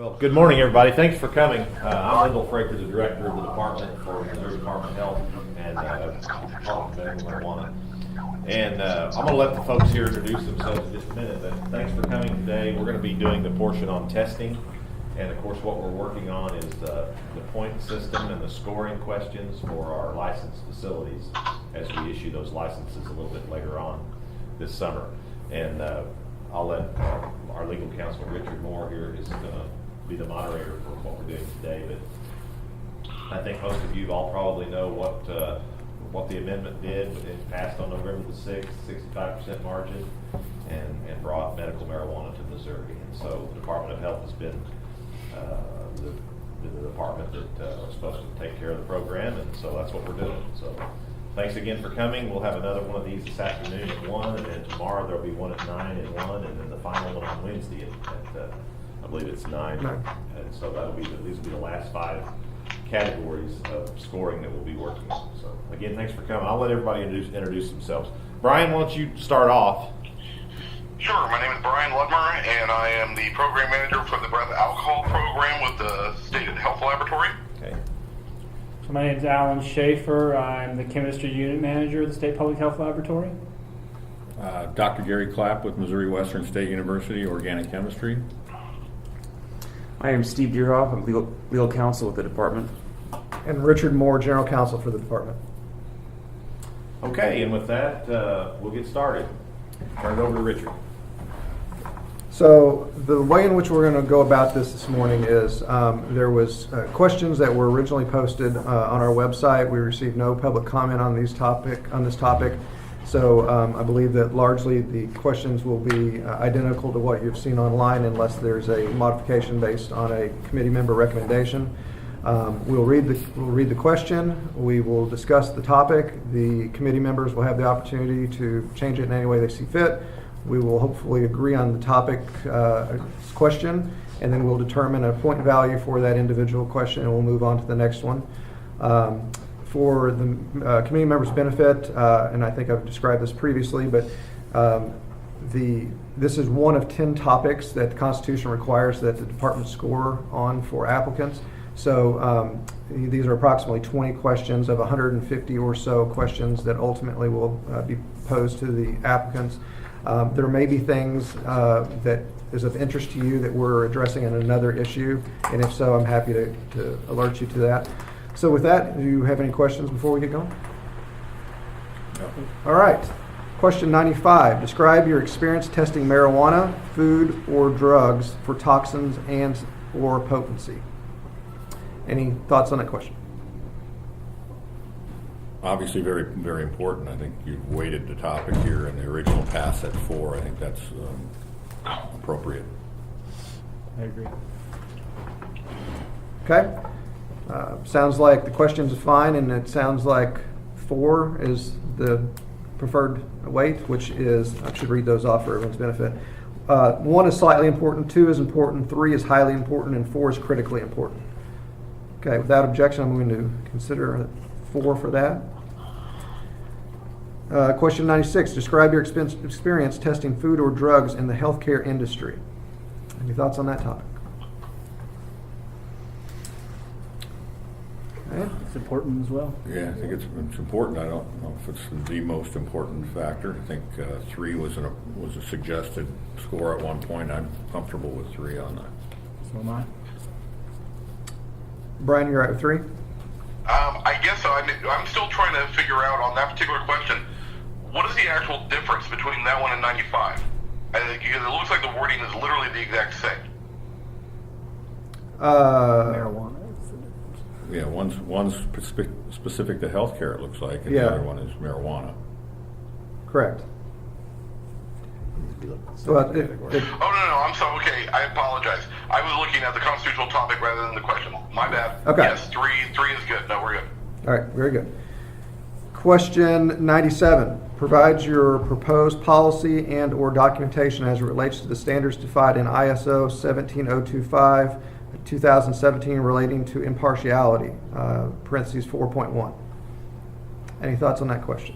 Well, good morning, everybody. Thanks for coming. I'm Wendell Fraker, the director of the department for Missouri Department of Health and Department of Medical Marijuana. And I'm going to let the folks here introduce themselves in just a minute, but thanks for coming today. We're going to be doing the portion on testing. And of course, what we're working on is the point system and the scoring questions for our licensed facilities as we issue those licenses a little bit later on this summer. And I'll let our legal counsel, Richard Moore, here is going to be the moderator for what we're doing today. But I think most of you all probably know what the amendment did. It passed on November the 6th, 65% margin, and brought medical marijuana to Missouri. And so the Department of Health has been the department that is supposed to take care of the program, and so that's what we're doing. So thanks again for coming. We'll have another one of these this afternoon at 1, and then tomorrow there'll be one at 9 and 1, and then the final one on Wednesday at I believe it's 9. And so these will be the last 5 categories of scoring that we'll be working on. So again, thanks for coming. I'll let everybody introduce themselves. Brian, why don't you start off? Sure. My name is Brian Ludmer, and I am the program manager for the breath alcohol program with the State Health Laboratory. Okay. So my name is Alan Schaefer. I'm the chemistry unit manager of the State Public Health Laboratory. Dr. Gary Clapp with Missouri Western State University, Organic Chemistry. I am Steve Deerhoff. I'm legal counsel with the department. And Richard Moore, general counsel for the department. Okay, and with that, we'll get started. Turn it over to Richard. So the way in which we're going to go about this morning is there was questions that were originally posted on our website. We received no public comment on this topic. So I believe that largely the questions will be identical to what you've seen online unless there's a modification based on a committee member recommendation. We'll read the question. We will discuss the topic. The committee members will have the opportunity to change it in any way they see fit. We will hopefully agree on the topic question, and then we'll determine a point value for that individual question, and we'll move on to the next one. For the committee members' benefit, and I think I've described this previously, but this is one of 10 topics that the Constitution requires that the department score on for applicants. So these are approximately 20 questions of 150 or so questions that ultimately will be posed to the applicants. There may be things that is of interest to you that we're addressing in another issue, and if so, I'm happy to alert you to that. So with that, do you have any questions before we get going? No. All right. Question 95. Describe your experience testing marijuana, food, or drugs for toxins and or potency. Any thoughts on that question? Obviously very, very important. I think you've weighted the topic here in the original pass at 4. I think that's appropriate. I agree. Okay. Sounds like the questions are fine, and it sounds like 4 is the preferred weight, which is, I should read those off for everyone's benefit. 1 is slightly important, 2 is important, 3 is highly important, and 4 is critically important. Okay, without objection, I'm going to consider 4 for that. Question 96, describe your experience testing food or drugs in the healthcare industry. Any thoughts on that topic? Okay. It's important as well. Yeah, I think it's important. I don't know if it's the most important factor. I think 3 was a suggested score at one point. I'm comfortable with 3 on that. So am I. Brian, you're right with 3? I guess so. I'm still trying to figure out on that particular question, what is the actual difference between that one and 95? I think it looks like the wording is literally the exact same. Marijuana. Yeah, one's specific to healthcare, it looks like, and Yeah. the other one is marijuana. Correct. Oh, no, I'm sorry. Okay, I apologize. I was looking at the constitutional topic rather than the question. My bad. Okay. Yes, 3 is good. No, we're good. All right, very good. Question 97. Provides your proposed policy and or documentation as it relates to the standards defined in ISO 17025 2017 relating to impartiality, parentheses 4.1. Any thoughts on that question?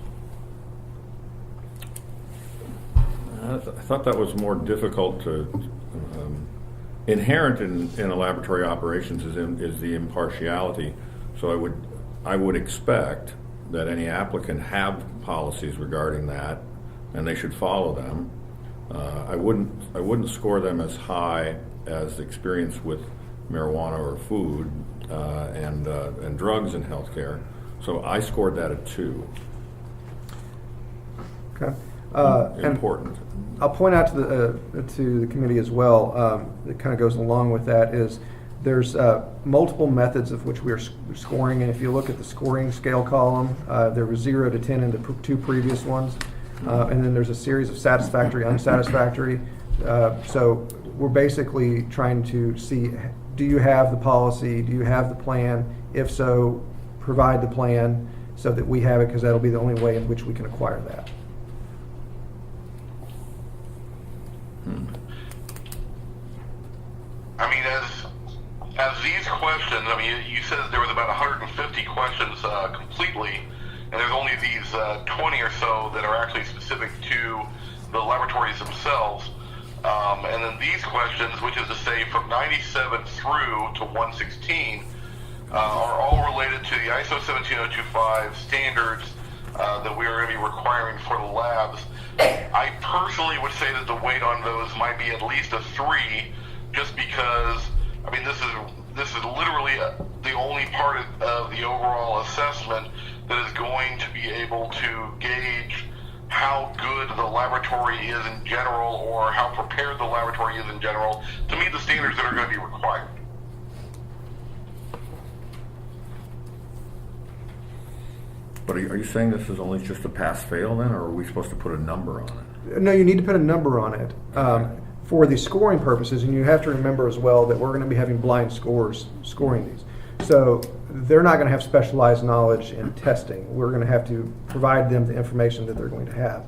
I thought that was more difficult to inherent in a laboratory operations is the impartiality. So I would expect that any applicant have policies regarding that, and they should follow them. I wouldn't score them as high as the experience with marijuana or food and drugs in healthcare. So I scored that at 2. Okay. Important. And I'll point out to the committee as well, that kind of goes along with that, is there's multiple methods of which we are scoring, and if you look at the scoring scale column, there was 0 to 10 in the 2 previous ones, and then there's a series of satisfactory, unsatisfactory. So we're basically trying to see, do you have the policy? Do you have the plan? If so, provide the plan so that we have it, because that'll be the only way in which we can acquire that. I mean, as these questions, I mean, you said there was about 150 questions completely, and there's only these 20 or so that are actually specific to the laboratories themselves. And then these questions, which is to say from 97 through to 116, are all related to the ISO 17025 standards that we are going to be requiring for the labs. I personally would say that the weight on those might be at least a 3, just because, I mean, this is literally the only part of the overall assessment that is going to be able to gauge how good the laboratory is in general, or how prepared the laboratory is in general to meet the standards that are going to be required. But are you saying this is only just a pass-fail then, or are we supposed to put a number on it? No, you need to put a number on it for the scoring purposes, and you have to remember as well that we're going to be having blind scores scoring these. So they're not going to have specialized knowledge in testing. We're going to have to provide them the information that they're going to have.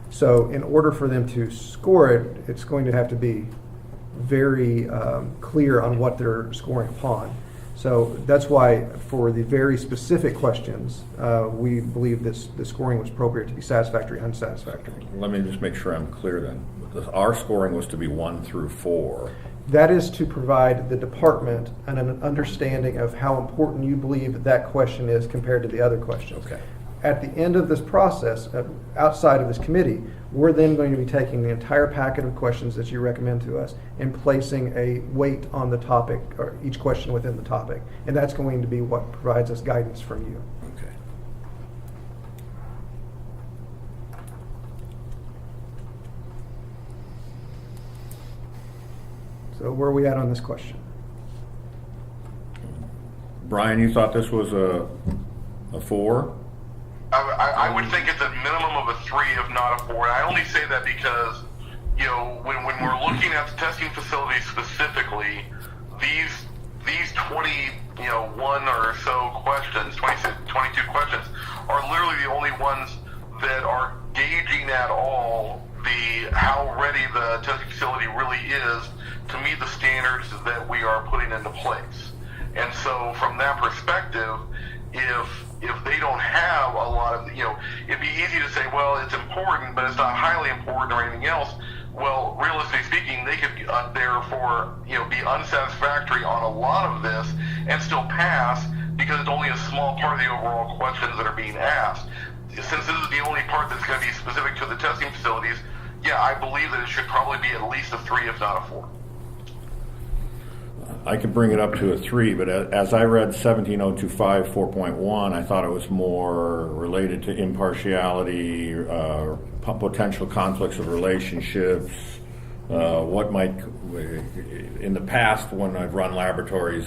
So in order for them to score it, it's going to have to be very clear on what they're scoring upon. So that's why for the very specific questions, we believe the scoring was appropriate to be satisfactory, unsatisfactory. Let me just make sure I'm clear then. Our scoring was to be 1 through 4. That is to provide the department an understanding of how important you believe that question is compared to the other questions. Okay. At the end of this process, outside of this committee, we're then going to be taking the entire packet of questions that you recommend to us and placing a weight on the topic, or each question within the topic. And that's going to be what provides us guidance from you. Okay. So where are we at on this question? Brian, you thought this was a 4? I would think it's a minimum of a 3, if not a 4. And I only say that because, you know, when we're looking at the testing facilities specifically, these 21 or so questions, 22 questions, are literally the only ones that are gauging at all how ready the testing facility really is to meet the standards that we are putting into place. And so from that perspective, if they don't have a lot of, you know, it'd be easy to say, well, it's important, but it's not highly important or anything else. Well, realistically speaking, they could therefore, you know, be unsatisfactory on a lot of this and still pass, because it's only a small part of the overall questions that are being asked. Since this is the only part that's going to be specific to the testing facilities, yeah, I believe that it should probably be at least a 3, if not a 4. I could bring it up to a 3, but as I read 17025 4.1, I thought it was more related to impartiality, potential conflicts of relationships, what might, in the past when I've run laboratories,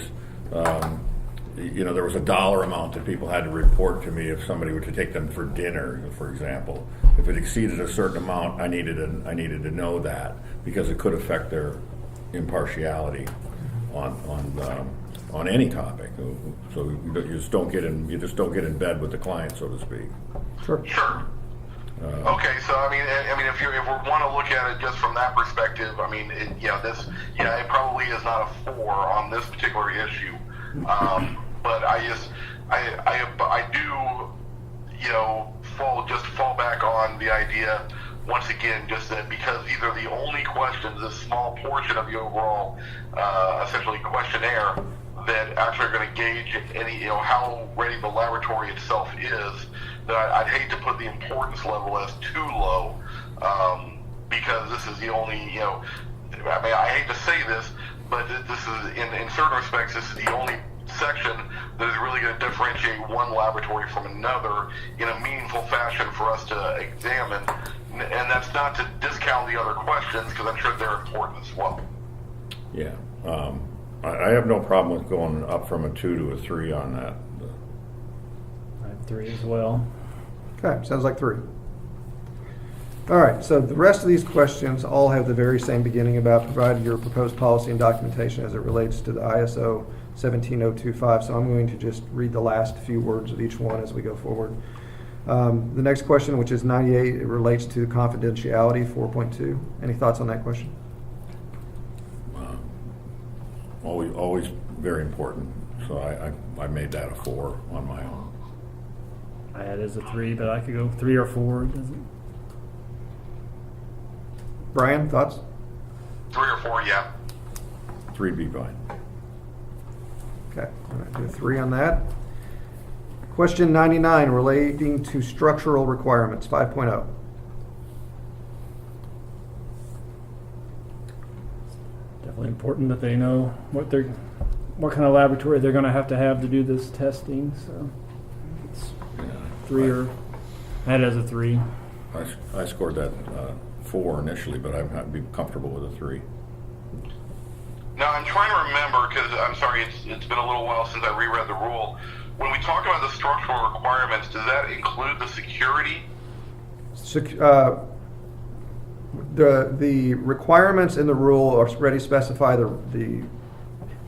you know, there was a dollar amount that people had to report to me if somebody were to take them for dinner, for example. If it exceeded a certain amount, I needed to know that, because it could affect their impartiality on any topic. So you just don't get in bed with the client, so to speak. Sure. Okay, so I mean, if we want to look at it just from that perspective, I mean, it probably is not a 4 on this particular issue. But I do, you know, fall back on the idea once again, just that because these are the only questions, this small portion of the overall, essentially questionnaire, that actually are going to gauge any, how ready the laboratory itself is, that I'd hate to put the importance level as too low, because this is the only, I hate to say this, but this is, in certain respects, this is the only section that is really going to differentiate one laboratory from another in a meaningful fashion for us to examine. And that's not to discount the other questions, because I'm sure they're important as well. Yeah. I have no problem with going up from a 2 to a 3 on that. I have 3 as well. Okay, sounds like 3. All right, so the rest of these questions all have the very same beginning about provide your proposed policy and documentation as it relates to the ISO 17025. So I'm going to just read the last few words of each one as we go forward. The next question, which is 98, it relates to confidentiality 4.2. Any thoughts on that question? Always very important. So I made that a 4 on my own. I had it as a 3, but I could go 3 or 4. It doesn't. Brian, thoughts? 3 or 4, yeah. 3 be fine. Okay, I'm going to do a 3 on that. Question 99, relating to structural requirements 5.0. Definitely important that they know what kind of laboratory they're going to have to do this testing. So it's 3 or I had it as a 3. I scored that 4 initially, but I'd be comfortable with a 3. Now, I'm trying to remember, because I'm sorry, it's been a little while since I reread the rule. When we talk about the structural requirements, does that include the security? The requirements in the rule already specify the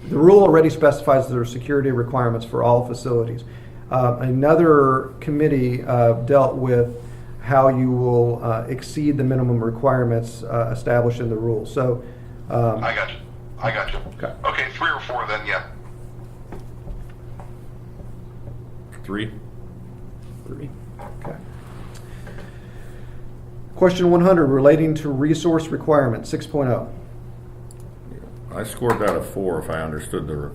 rule already specifies there are security requirements for all facilities. Another committee dealt with how you will exceed the minimum requirements established in the rule. So I got you. Okay, 3 or 4 then, yeah. 3. 3. Okay. Question 100, relating to resource requirements 6.0. I scored that a 4 if I understood the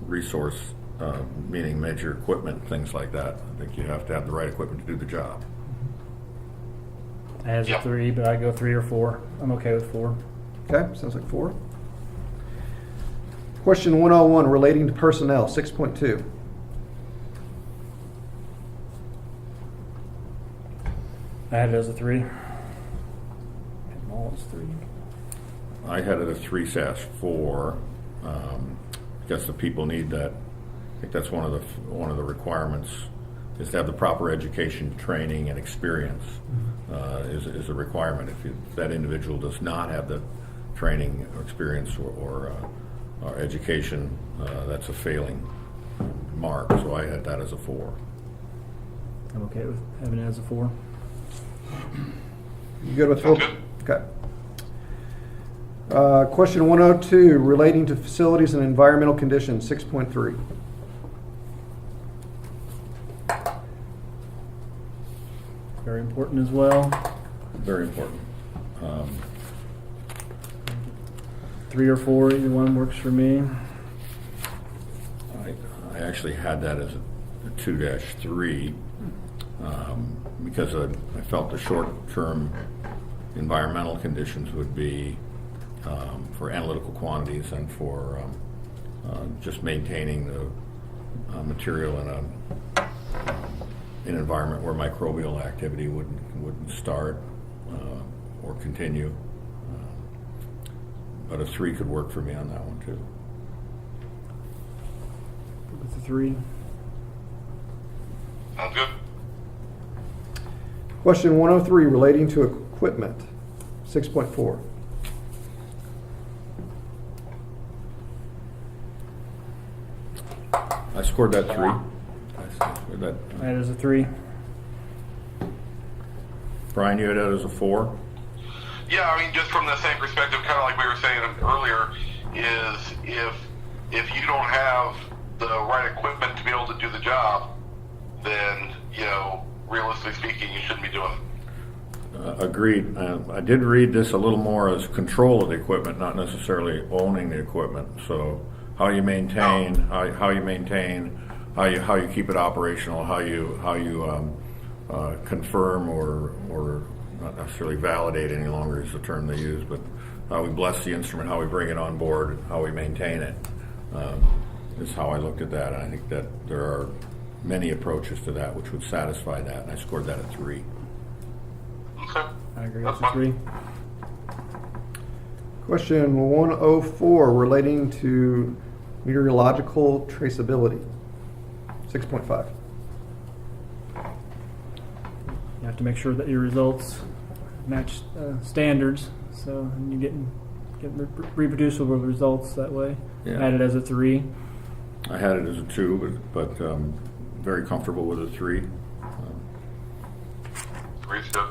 resource, meaning major equipment, things like that. I think you have to have the right equipment to do the job. I had a 3, but I go 3 or 4. I'm okay with 4. Okay, sounds like 4. Question 101, relating to personnel 6.2. I had it as a 3. All is 3. I had it a 3/4. Because the people need that. I think that's one of the requirements is to have the proper education, training, and experience is a requirement. If that individual does not have the training or experience or education, that's a failing mark. So I had that as a 4. I'm okay with having it as a 4. You good with 4? Sounds Okay. Question 102, relating to facilities and environmental conditions 6.3. Very important as well. Very important. 3 or 4, either one works for me. I actually had that as a 2-3 because I felt the short-term environmental conditions would be for analytical quantities and for just maintaining the material in an environment where microbial activity wouldn't start or continue. But a 3 could work for me on that one too. With the 3. Sounds good. Question 103, relating to equipment 6.4. I scored that 3. I scored that. I had it as a 3. Brian, you had that as a 4. Yeah, I mean, just from the same perspective, kind of like we were saying earlier, is if you don't have the right equipment to be able to do the job, then, realistically speaking, you shouldn't be doing it. Agreed. I did read this a little more as control of the equipment, not necessarily owning the equipment. So how you maintain, how you keep it operational, how you confirm or not necessarily validate any longer is the term they use, but how we bless the instrument, how we bring it on board, how we maintain it, is how I looked at that. And I think that there are many approaches to that which would satisfy that, and I scored that at 3. Okay. I agree. That's That's a fine. 3. Question 104 relating to meteorological traceability. 6.5. You have to make sure that your results match standards, so you get reproducible results that way. Yeah. Add it as a 3. I had it as a 2, but very comfortable with a 3. Agreed, Steve.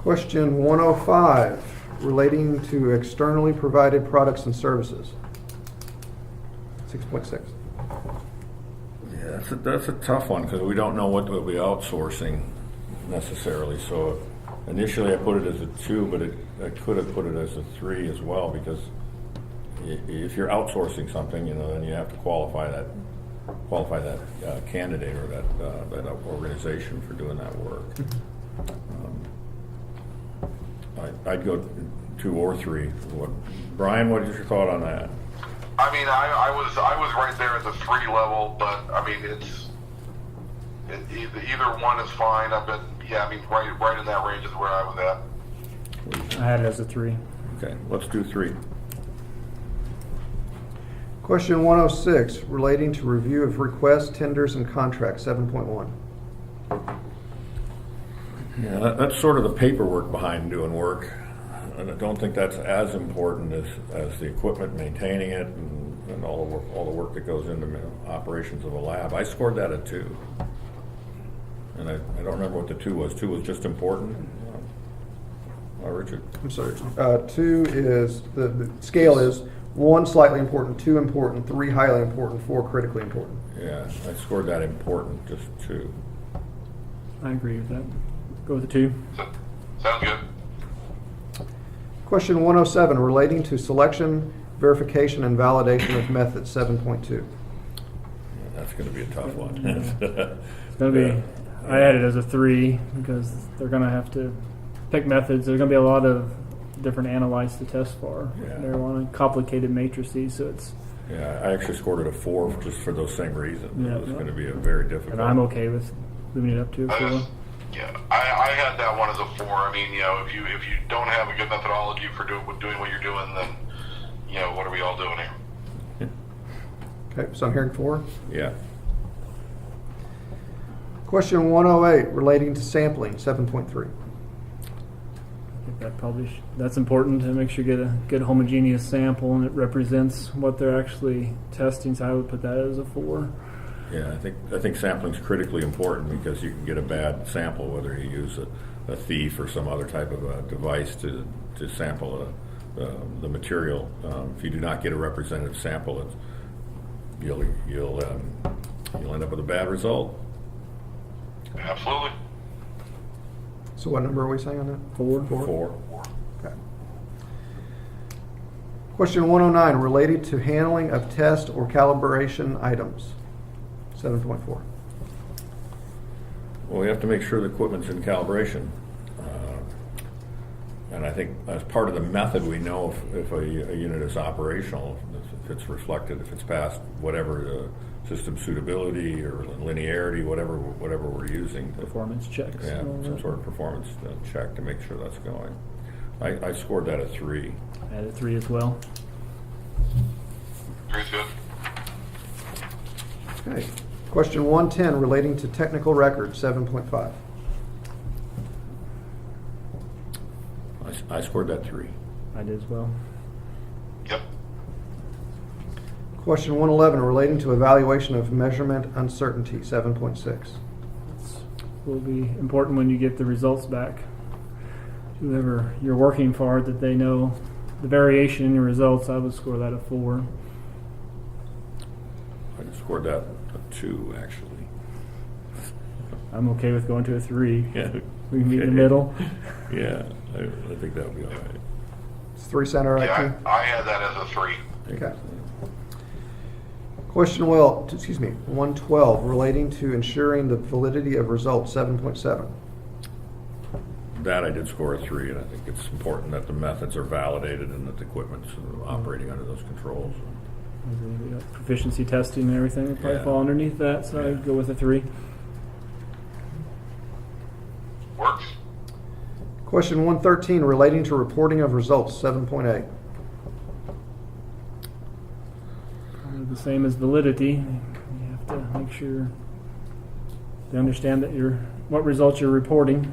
Question 105 relating to externally provided products and services. 6.6. Yeah, that's a tough one because we don't know what we'll be outsourcing necessarily. So initially I put it as a 2, but I could have put it as a 3 as well, because if you're outsourcing something, then you have to qualify that candidate or that organization for doing that work. I'd go 2 or 3. Brian, what is your thought on that? I mean, I was right there at the 3 level, but I mean, either one is fine. Right in that range is where I was at. I had it as a 3. Okay, let's do 3. Question 106 relating to review of requests, tenders, and contracts. 7.1. Yeah, that's sort of the paperwork behind doing work. And I don't think that's as important as the equipment, maintaining it, and all the work that goes into operations of a lab. I scored that at 2. And I don't remember what the 2 was. 2 was just important. Richard? I'm sorry. 2 is, the scale is 1 slightly important, 2 important, 3 highly important, 4 critically important. Yeah, I scored that important, just 2. I agree with that. Go with the 2. Sounds good. Question 107 relating to selection, verification, and validation of methods. 7.2. That's going to be a tough one. It's going to be. I had it as a 3 because they're going to have to pick methods. There's going to be a lot of different analytes to test for. Yeah. They're on complicated matrices, so it's. Yeah, I actually scored it a 4 just for those same reasons. Yeah. It was going to be a very difficult. And I'm okay with moving it up to a 4. I had that one as a 4. I mean, if you don't have a good methodology for doing what you're doing, then what are we all doing here? Okay, so I'm hearing 4. Yeah. Question 108 relating to sampling. 7.3. That's important to make sure you get a good homogeneous sample and it represents what they're actually testing. So I would put that as a 4. Yeah, I think sampling's critically important because you can get a bad sample whether you use a thief or some other type of a device to sample the material. If you do not get a representative sample, you'll end up with a bad result. Absolutely. So what number are we saying on that? 4. 4. Okay. Question 109 related to handling of test or calibration items. 7.4. Well, we have to make sure the equipment's in calibration. And I think as part of the method, we know if a unit is operational, if it's reflected, if it's past whatever system suitability or linearity, whatever we're using. Performance checks. Yeah, and all some that. sort of performance check to make sure that's going. I scored that a 3. I had a 3 as well. Very good. Okay. Question 110 relating to technical records. 7.5. I scored that 3. I did as well. Yep. Question 111 relating to evaluation of measurement uncertainty. 7.6. This will be important when you get the results back. Whoever you're working for, that they know the variation in your results. I would score that a 4. I scored that a 2, actually. I'm okay with going to a 3. Yeah. We can meet in the Okay. middle. Yeah, I think that would be all right. Is 3 sound all right to Yeah, you? I had that as a 3. Okay. Question 112, relating to ensuring the validity of results, 7.7. That I did score a 3, and I think it's important that the methods are validated and that the equipment's operating under those controls. We got proficiency testing and everything would probably Yeah. fall underneath that, so I'd go with a 3. Works. Question 113, relating to reporting of results, 7.8. Probably the same as validity. You have to make sure they understand that what results you're reporting.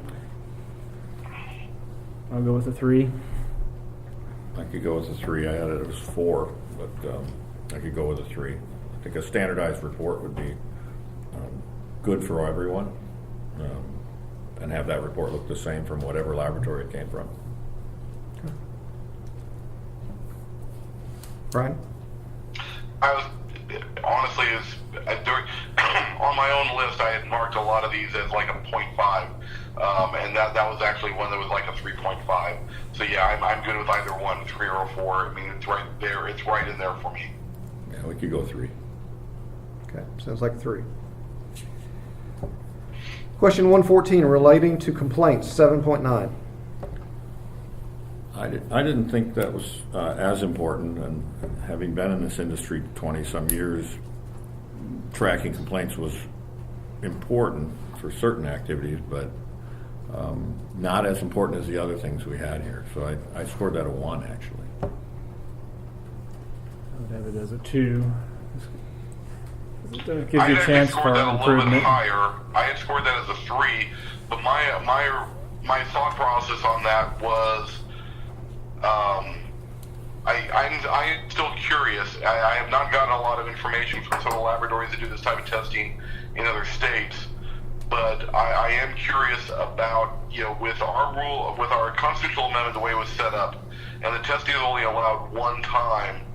I'll go with a 3. I could go with a 3. I had it as 4, but I could go with a 3. I think a standardized report would be good for everyone, and have that report look the same from whatever laboratory it came from. Brian? I was honestly on my own list. I had marked a lot of these as like a 0.5, and that was actually one that was like a 3.5. So yeah, I'm good with either one, 3 or a 4. I mean, it's right there. It's right in there for me. Yeah, we could go 3. Okay, sounds like 3. Question 114, relating to complaints, 7.9. I didn't think that was as important, and having been in this industry 20-some years, tracking complaints was important for certain activities, but not as important as the other things we had here. So I scored that a 1, actually. I would have it as a 2. It gives you I a had chance scored for that a little bit improvement. higher. I had scored that as a 3, but my thought process on that was, I'm still curious. I have not gotten a lot of information from some of the laboratories that do this type of testing in other states, but I am curious about, with our constitutional amendment, the way it was set up, and the testing is only allowed one time,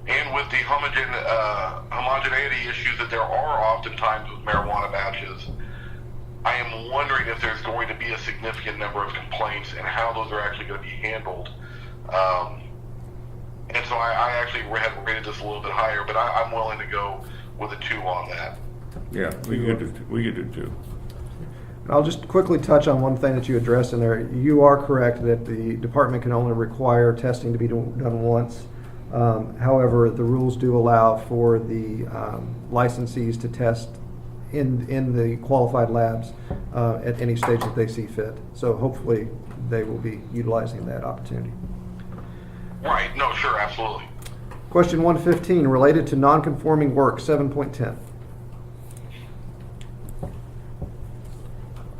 and with the homogeneity issues that there are oftentimes with marijuana batches, I am wondering if there's going to be a significant number of complaints and how those are actually going to be handled. And so I actually had rated this a little bit higher, but I'm willing to go with a 2 on that. Yeah, we could do 2. I'll just quickly touch on one thing that you addressed in there. You are correct that the department can only require testing to be done once. However, the rules do allow for the licensees to test in the qualified labs at any stage that they see fit. So hopefully they will be utilizing that opportunity. Right. No, sure, absolutely. Question 115, related to non-conforming work, 7.10.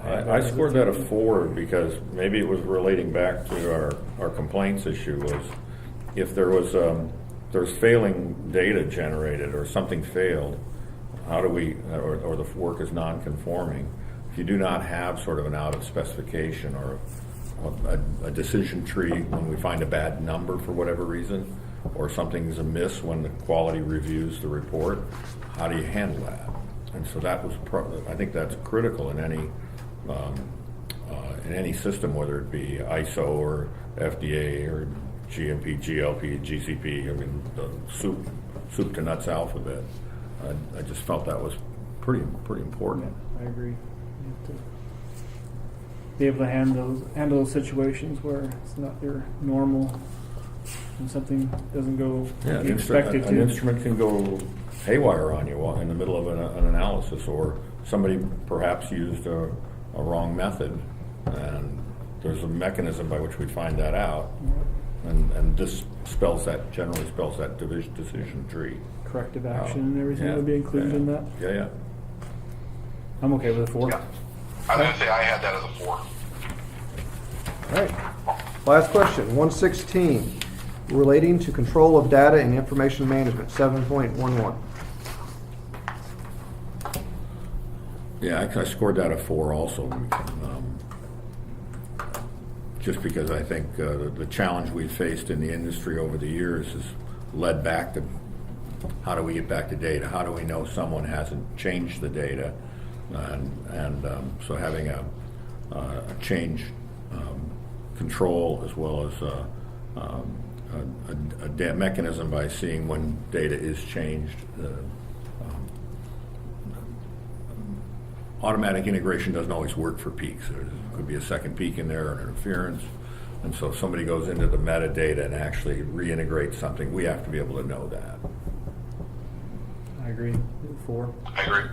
I scored that a 4 because maybe it was relating back to our complaints issue, was if there's failing data generated or something failed, how do we, or the work is non-conforming, if you do not have sort of an out of specification or a decision tree when we find a bad number for whatever reason, or something's amiss when the quality reviews the report, how do you handle that? And so that was, I think that's critical in any system, whether it be ISO or FDA or GMP, GLP, GCP. I mean, the soup to nuts alphabet. I just felt that was pretty important. I agree. You have to be able to handle those situations where it's not your normal, when something doesn't go Yeah, like you expected an to. instrument can go haywire on you while in the middle of an analysis, or somebody perhaps used a wrong method, and there's a mechanism by which we find that out, and this generally spells that decision tree. Corrective action and everything Yeah, would be included in that. Yeah. I'm okay with a 4. Yeah. I was going to say I had that as a 4. All right. Last question, 116, relating to control of data and information management, 7.11. Yeah, I scored that a 4 also. Just because I think the challenge we've faced in the industry over the years has led back to how do we get back to data? How do we know someone hasn't changed the data? And so having a change control as well as a mechanism by seeing when data is changed. Automatic integration doesn't always work for peaks. There could be a second peak in there or an interference. And so if somebody goes into the metadata and actually reintegrates something, we have to be able to know that. I agree. 4. I agree.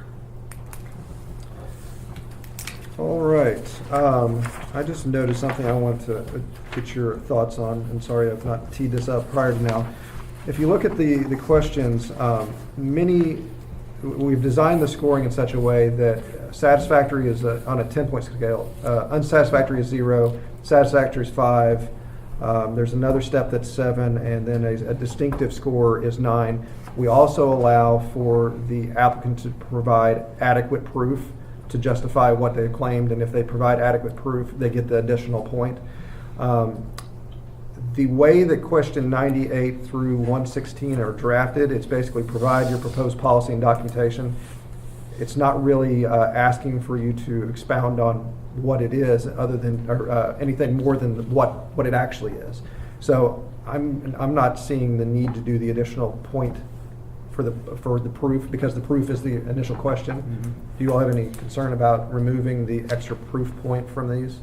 All right. I just noticed something I want to get your thoughts on, and sorry I've not teed this up prior to now. If you look at the questions, we've designed the scoring in such a way that satisfactory is on a 10-point scale, unsatisfactory is 0, satisfactory is 5, there's another step that's 7, and then a distinctive score is 9. We also allow for the applicant to provide adequate proof to justify what they've claimed, and if they provide adequate proof, they get the additional point. The way that question 98 through 116 are drafted, it's basically provide your proposed policy and documentation. It's not really asking for you to expound on what it is, other than or anything more than what it actually is. So I'm not seeing the need to do the additional point for the proof, because the proof is the initial question. Mm-hmm. Do you all have any concern about removing the extra proof point from these?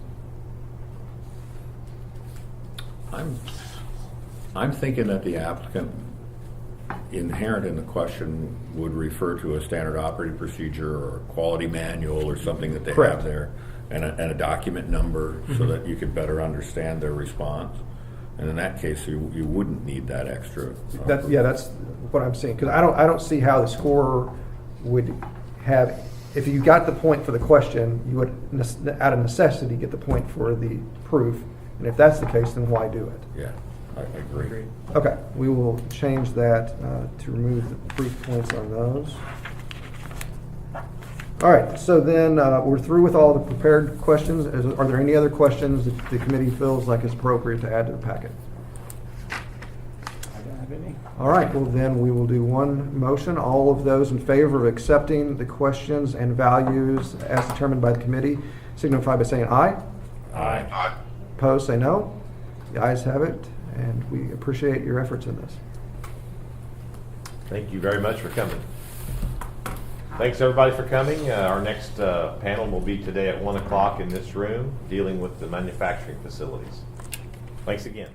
I'm thinking that the applicant, inherent in the question, would refer to a standard operating procedure or a quality manual or something that they Correct. have there, and a document number, so that you could better understand their response. And in that case, you wouldn't need that extra. That's what I'm saying, because I don't see how the scorer would have. If you got the point for the question, you would, out of necessity, get the point for the proof. And if that's the case, then why do it? Yeah, I agree. Okay, we will change that to remove the proof points on those. All right, so then we're through with all the prepared questions. Are there any other questions that the committee feels like is appropriate to add to the packet? I don't have any. All right, well then we will do one motion. All of those in favor of accepting the questions and values as determined by the committee signify by saying aye. Aye. Aye. Opposed, say no. The ayes have it, and we appreciate your efforts in this. Thank you very much for coming. Thanks everybody for coming. Our next panel will be today at 1 o'clock in this room, dealing with the manufacturing facilities. Thanks again.